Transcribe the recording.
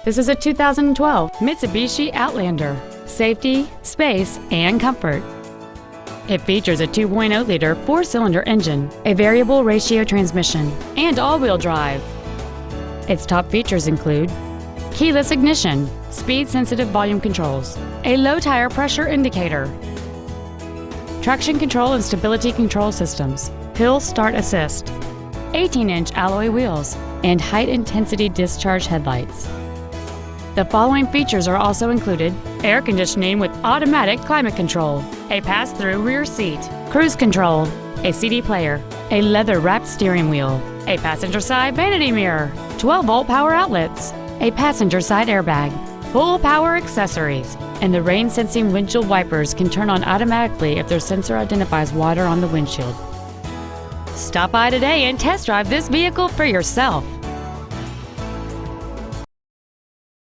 This is a 2012 Mitsubishi Outlander. Safety, space, and comfort. It features a 2.0-liter four-cylinder engine, a variable ratio transmission, and all-wheel drive. Its top features include keyless ignition, speed-sensitive volume controls, a low tire pressure indicator, traction control and stability control systems, hill start assist, 18-inch alloy wheels, and high-intensity discharge headlights. The following features are also included: air conditioning with automatic climate control, a pass-through rear seat, cruise control, a CD player, a leather-wrapped steering wheel, a passenger side vanity mirror, 12-volt power outlets, a passenger side airbag, full power accessories, and the rain-sensing windshield wipers can turn on automatically if their sensor identifies water on the windshield. Stop by today and test drive this vehicle for yourself.